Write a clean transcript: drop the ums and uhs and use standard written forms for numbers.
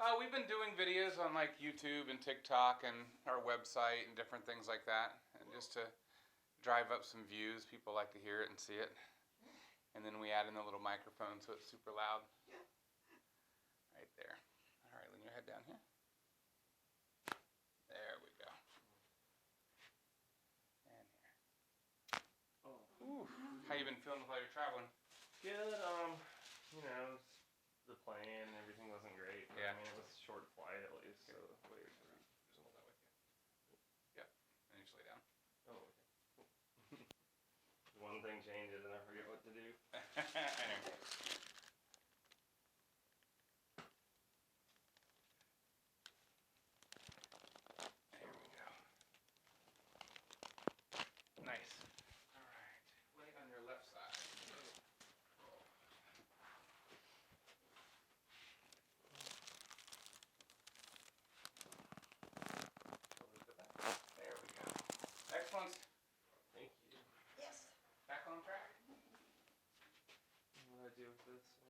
We've been doing videos on like YouTube and TikTok and our website and different things like that, and just to drive up some views. People like to hear it and see it. And then we add in the little microphone so it's super loud. Right there. All right, lean your head down here. There we go. And here. Oh. Ooh. How you been feeling while you're traveling? Good. You know, the plane, everything wasn't great. But, Yeah. I mean, it was a short flight at least. So. Wait, just hold that with you. Yep. And you just lay down. Oh, okay. One thing changes and I forget what to do. I know. There we go. Nice. All right. Lay on your left side. There we go. Excellent. Thank you. Yes. Back on track. What do I do with this?